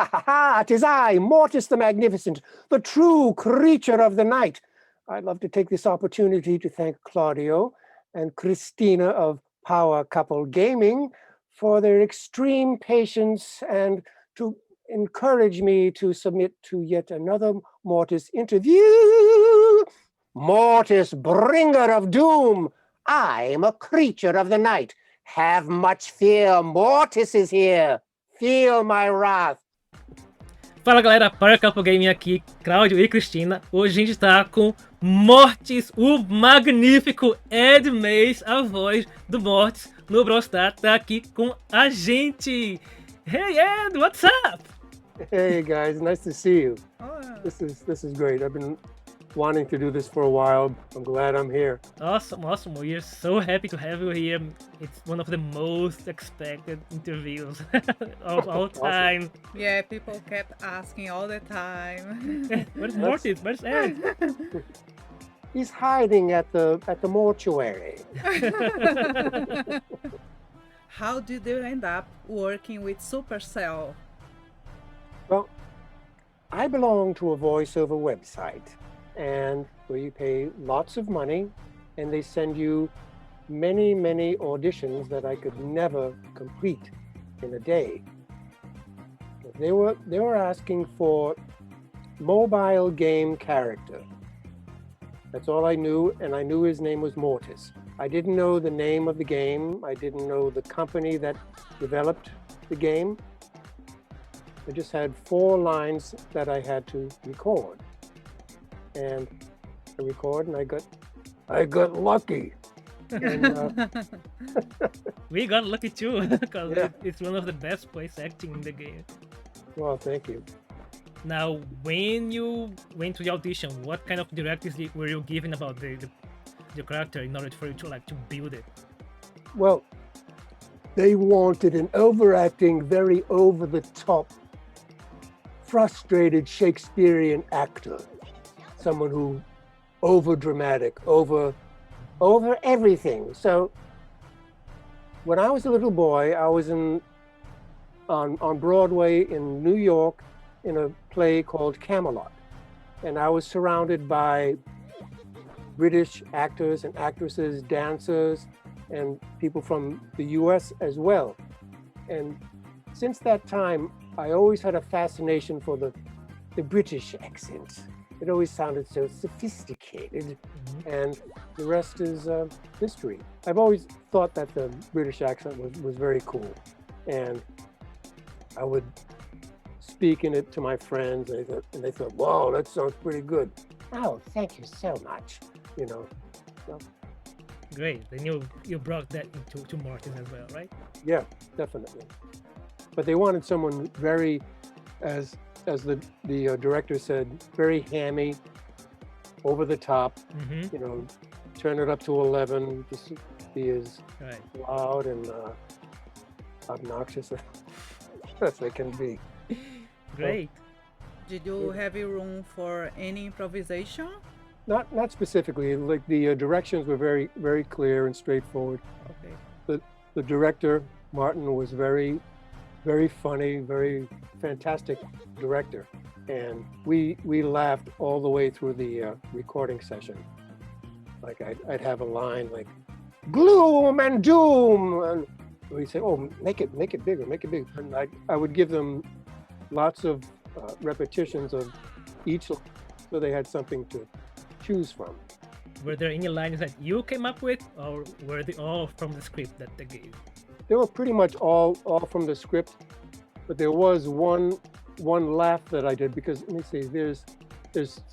ha ha ha! 'Tis I, Mortis the Magnificent, the true creature of the night. I'd love to take this opportunity to thank Claudio and Christina of Power Couple Gaming for their extreme patience and to encourage me to submit to yet another Mortis interview. Mortis, bringer of doom. I'm a creature of the night. Have much fear. Mortis is here. Feel my wrath. Fala galera, Power Couple Gaming aqui, Cláudio e Cristina. Hoje a gente tá com Mortis, o magnífico Ed Mace, a voz do Mortis no Brawl Stars, tá aqui com a gente. Hey Ed, what's up? Hey guys, nice to see you. This is great. I've been wanting to do this for a while. I'm glad I'm here. Awesome. We are so happy to have you here. It's one of the most expected interviews of all time. Yeah, people kept asking all the time. Where's Mortis? Where's Ed? He's hiding at the mortuary. How did you end up working with Supercell? Well, I belong to a voiceover website, and where you pay lots of money, and they send you many auditions that I could never complete in a day. They were asking for mobile game character. That's all I knew, and I knew his name was Mortis. I didn't know the name of the game. I didn't know the company that developed the game. I just had 4 lines that I had to record. And I record, and I got lucky. And, We got lucky too, because Yeah. it's one of the best voice acting in the game. well, thank you. Now, when you went to the audition, what kind of directives were you given about the character in order for you to build it? Well, they wanted an overacting, very over-the-top, frustrated Shakespearean actor. Someone who over-dramatic, over everything. So when I was a little boy, I was on Broadway in New York in a play called Camelot. And I was surrounded by British actors and actresses, dancers, and people from the US as well. And since that time, I always had a fascination for the British accent. It always sounded so sophisticated, and the rest is history. I've always thought that the British accent was very cool, and I would speak in it to my friends, and they thought, wow, that sounds pretty good. Oh, thank you so much, you know. So, Great. Then you brought that to Mortis as well, right? yeah, definitely. But they wanted someone very, as the director said, very hammy, over the top, you know, turn it up to 11, just be as Right. loud and obnoxious as they can be. Great. Did you have room for any improvisation? Not specifically, like the directions were very clear and straightforward. Okay. The director, Martin, was very funny, very fantastic director. And we laughed all the way through the recording session. Like I'd have a line like, gloom and doom, and we'd say, oh, make it bigger, make it bigger. And I would give them lots of repetitions of each, so they had something to choose from. Were there any lines that you came up with, or were they all from the script that they gave? They were pretty much all from the script, but there was one laugh that I did, because let me see, there's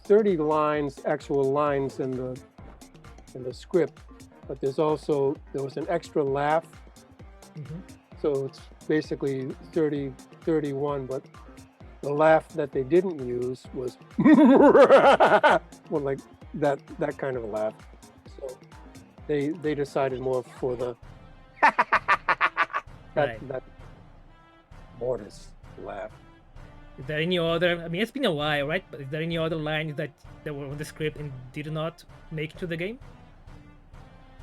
30 lines, actual lines in the script, but there was an extra laugh, so it's basically 31, but the laugh that they didn't use was well, like that kind of a laugh. So they decided more for the that Mortis laugh. Is there any other? I mean, it's been a while, right? But is there any other lines that were on the script and did not make it to the game?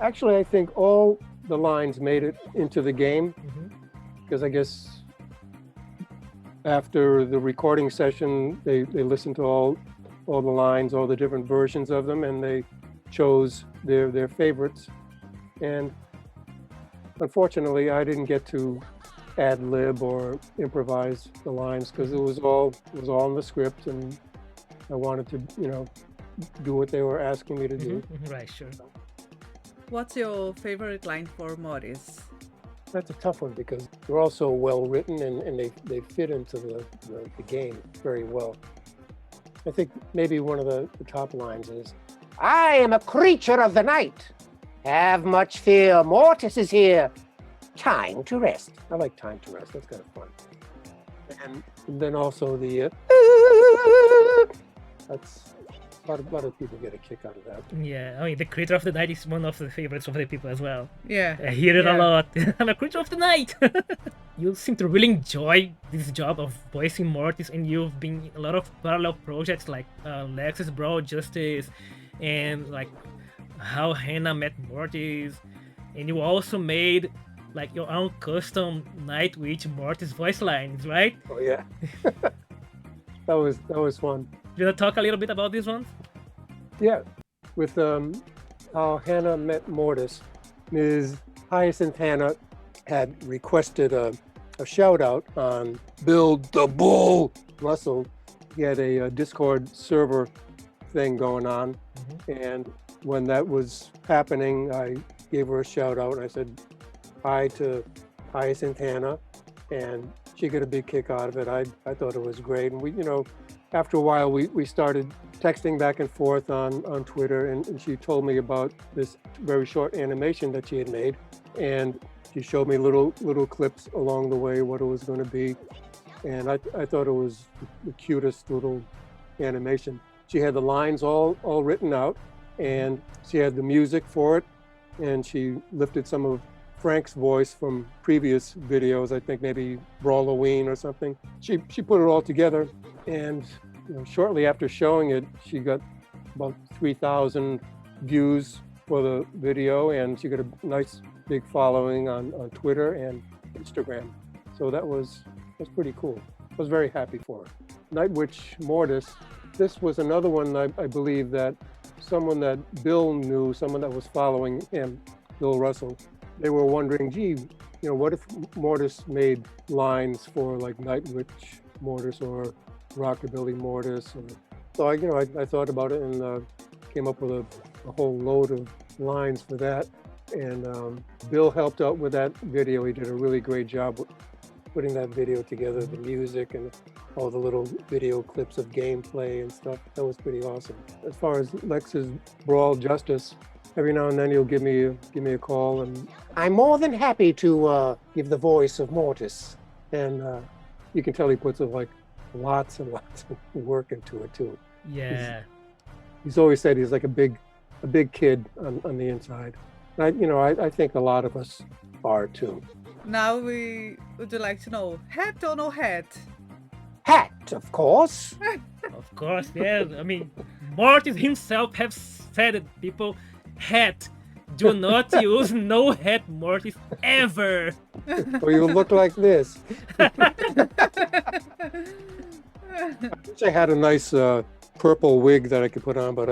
Actually, I think all the lines made it into the game, because I guess after the recording session, they listened to all the lines, all the different versions of them, and they chose their favorites. And unfortunately, I didn't get to ad lib or improvise the lines because it was all in the script, and I wanted to, do what they were asking me to do. Right, sure. What's your favorite line for Mortis? That's a tough one because they're all so well written and they fit into the game very well. I think maybe one of the top lines is, "I am a creature of the night. Have much fear, Mortis is here. Time to rest." I like time to rest, that's kind of fun. And then also the, that's, a lot of people get a kick out of that. Yeah, I mean, the Creature of the Night is one of the favorites of the people as well. Yeah. I hear it a lot. I'm a Creature of the Night! You seem to really enjoy this job of voicing Mortis, and you've been in a lot of parallel projects like Lex's Brawl Justice, and like How Hannah Met Mortis, and you also made like your own custom Night Witch Mortis voice lines, right? Oh yeah. That was fun. Do you want to talk a little bit about these ones? Yeah, with How Hannah Met Mortis, Ms. Hyacinth Hannah had requested a shout out on Bill the Bull Russell. He had a Discord server thing going on, and when that was happening, I gave her a shout out. I said hi to Hyacinth Hannah, and she got a big kick out of it. I thought it was great, and we, after a while, we started texting back and forth on Twitter, and she told me about this very short animation that she had made, and she showed me little clips along the way, what it was going to be, and I thought it was the cutest little animation. She had the lines all written out, and she had the music for it, and she lifted some of Frank's voice from previous videos, I think maybe Brawloween or something. She put it all together, and shortly after showing it, she got about 3,000 views for the video, and she got a nice big following on Twitter and Instagram. So that was pretty cool. I was very happy for her. Night Witch Mortis, this was another one I believe that someone that Bill knew, someone that was following him, Bill Russell, they were wondering, gee, what if Mortis made lines for like Night Witch Mortis or Rockabilly Mortis? So I thought about it and came up with a whole load of lines for that. And Bill helped out with that video. He did a really great job putting that video together, the music and all the little video clips of gameplay and stuff. That was pretty awesome. As far as Lex's Brawl Justice, every now and then he'll give me a call, and I'm more than happy to give the voice of Mortis. And you can tell he puts like lots and lots of work into it too. Yeah. He's always said he's like a big kid on the inside. And I think a lot of us are too. Now we would like to know, hat or no hat? Hat, of course. Of course, yeah. I mean, Mortis himself have said it, people. Hat. Do not use no hat Mortis ever. Or you look like this. I wish I had a nice purple wig that I could put on, but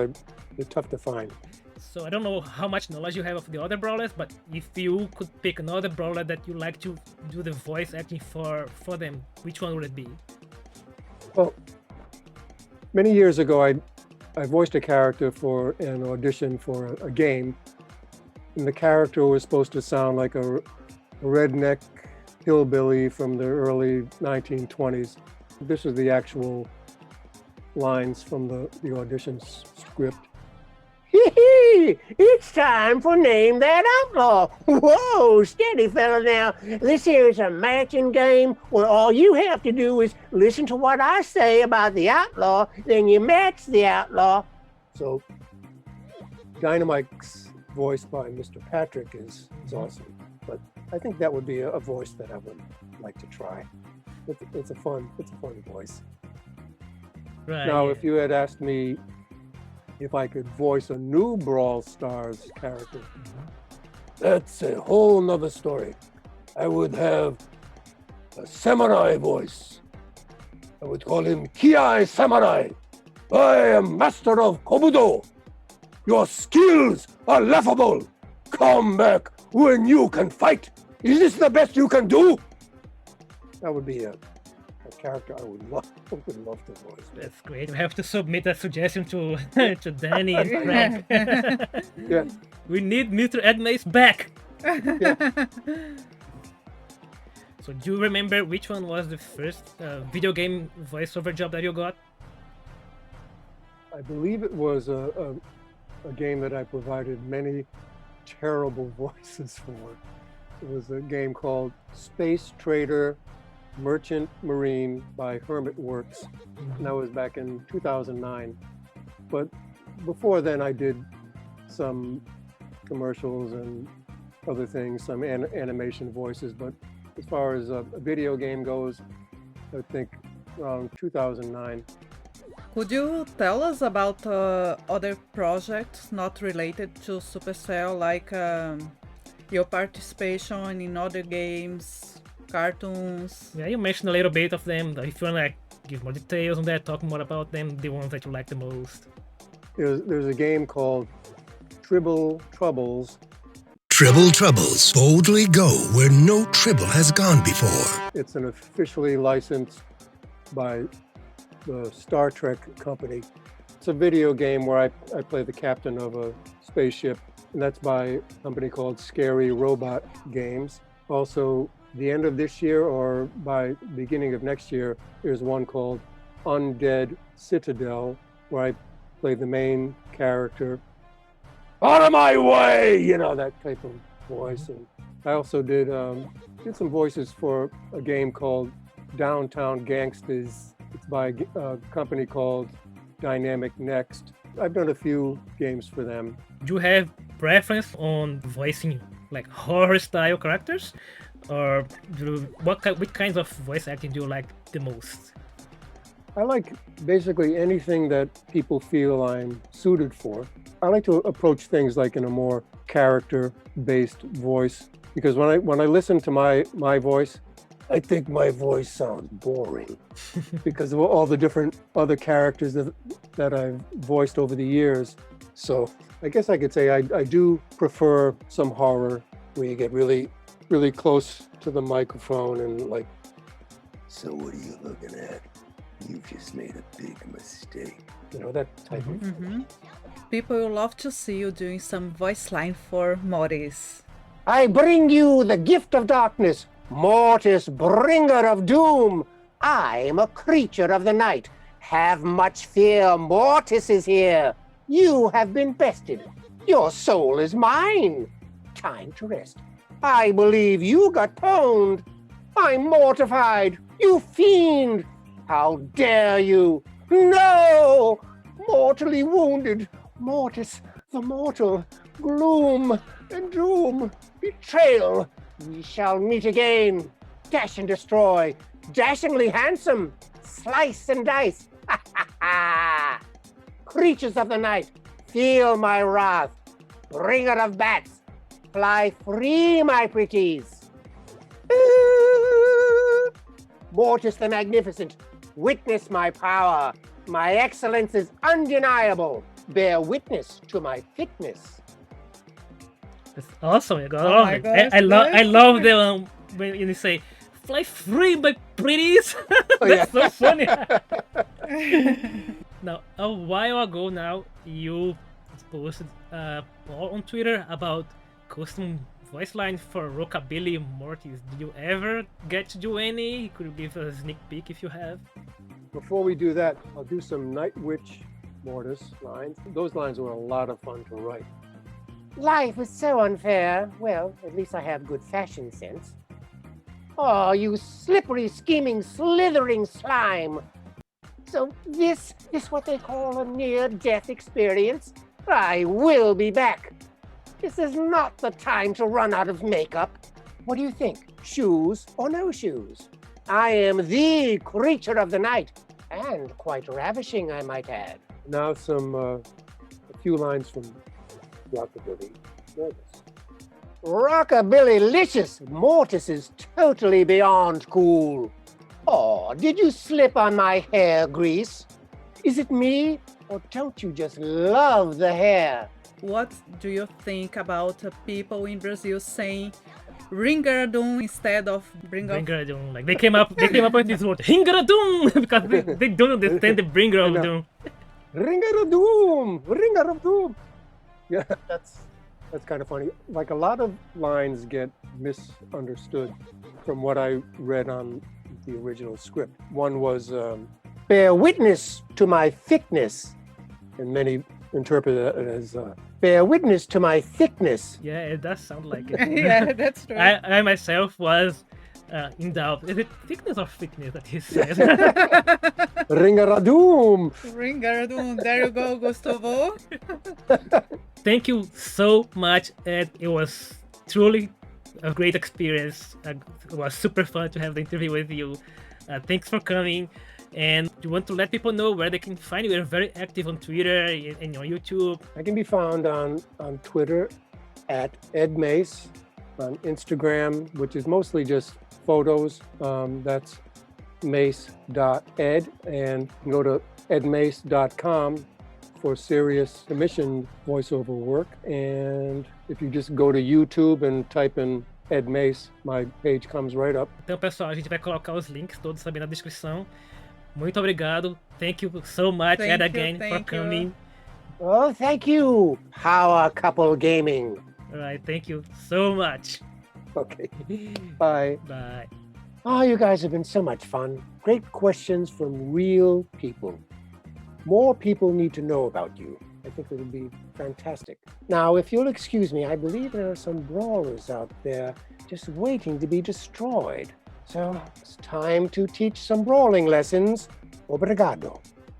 they're tough to find. So I don't know how much knowledge you have of the other brawlers, but if you could pick another brawler that you like to do the voice acting for them, which one would it be? Well, many years ago, I voiced a character for an audition for a game, and the character was supposed to sound like a redneck hillbilly from the early 1920s. This is the actual lines from the audition script. Hee-hee! It's time for Name That Outlaw. Whoa, steady fella now. This here is a matching game where all you have to do is listen to what I say about the outlaw, then you match the outlaw. So Dynamite's voiced by Mr. Patrick is awesome, but I think that would be a voice that I would like to try. It's a fun voice. Right. Now, yeah. if you had asked me if I could voice a new Brawl Stars character, that's a whole nother story. I would have a samurai voice. I would call him Kiai Samurai. I am master of Kobudo. Your skills are laughable. Come back when you can fight. Is this the best you can do? That would be a character I would love to voice. That's great. We have to submit a suggestion to to Danny and Frank. Yeah. We need Mr. Ed Mace back. So do you remember which one was the first video game voiceover job that you got? I believe it was a game that I provided many terrible voices for. It was a game called Space Trader Merchant Marine by Hermit Works, and that was back in 2009. But before then, I did some commercials and other things, some animation voices. But as far as a video game goes, I think around 2009. Could you tell us about other projects not related to Supercell, like your participation in other games, cartoons? Yeah, you mentioned a little bit of them. If you want to give more details on that, talk more about them, the ones that you like the most. There's a game called Tribble Troubles. Tribble Troubles. Boldly go where no Tribble has gone before. It's an officially licensed by the Star Trek company. It's a video game where I play the captain of a spaceship, and that's by a company called Scary Robot Games. Also, the end of this year or by beginning of next year, there's one called Undead Citadel, where I play the main character. Out of my way! You know, that type of voice. And I also did some voices for a game called Downtown Gangsters. It's by a company called Dynamic Next. I've done a few games for them. Do you have preference on voicing like horror style characters? Or which kinds of voice acting do you like the most? I like basically anything that people feel I'm suited for. I like to approach things like in a more character-based voice, because when I listen to my voice, I think my voice sounds boring because of all the different other characters that I've voiced over the years. So I guess I could say I do prefer some horror where you get really, really close to the microphone and like, so what are you looking at? You just made a big mistake. You know, that type of thing. People will love to see you doing some voice line for Mortis. I bring you the gift of darkness, Mortis, bringer of doom. I am a creature of the night. Have much fear, Mortis is here. You have been bested. Your soul is mine. Time to rest. I believe you got pwned. I'm mortified. You fiend. How dare you? No! Mortally wounded. Mortis, the mortal. Gloom and doom. Betrayal. We shall meet again. Dash and destroy. Dashingly handsome. Slice and dice. Ha ha ha! Creatures of the night, feel my wrath. Bringer of bats, fly free, my pretties. Mortis the Magnificent, witness my power. My excellence is undeniable. Bear witness to my fitness. That's awesome. I Oh my gosh, I love the when you say "fly free, my pretties." That's so funny. Now, a while ago now, you posted a poll on Twitter about custom voice lines for Rockabilly Mortis. Did you ever get to do any? Could you give a sneak peek if you have? Before we do that, I'll do some Night Witch Mortis lines. Those lines were a lot of fun to write. Life is so unfair. Well, at least I have good fashion sense. Oh, you slippery, scheming, slithering slime. So this is what they call a near-death experience? I will be back. This is not the time to run out of makeup. What do you think? Shoes or no shoes? I am the creature of the night, and quite ravishing, I might add. Now a few lines from Rockabilly Mortis. Rockabilly-licious! Mortis is totally beyond cool. Oh, did you slip on my hair grease? Is it me, or don't you just love the hair? What do you think about people in Brazil saying "Ringaradum" instead of Ringaradum. Like they came up with this word Ringaradum because they don't understand the bringer of doom. Ringaradum! Ringaradum! Yeah, that's kind of funny. Like a lot of lines get misunderstood from what I read on the original script. One was, bear witness to my thickness. And many interpret it as, bear witness to my thickness. Yeah, it does sound like it. Yeah, that's true. I myself was in doubt. Is it thickness or thickness that he says? Ringaradum! Ringaradum, there you go, Gustavo. Thank you so much, Ed. It was truly a great experience. It was super fun to have the interview with you. Thanks for coming. And you want to let people know where they can find you? You're very active on Twitter and on YouTube. I can be found on Twitter at Ed Mace, on Instagram, which is mostly just photos. That's mace.ed, and you can go to edmace.com for serious commissioned voiceover work. And if you just go to YouTube and type in Ed Mace, my page comes right up. Então, pessoal, a gente vai colocar os links todos também na descrição. Muito obrigado. Thank you so much, Ed, again, for coming. Oh, thank you, Power Couple Gaming. All right, thank you so much. Okay, bye. Bye. Oh, you guys have been so much fun. Great questions from real people. More people need to know about you. I think it would be fantastic. Now, if you'll excuse me, I believe there are some brawlers out there just waiting to be destroyed. So it's time to teach some brawling lessons. Obrigado.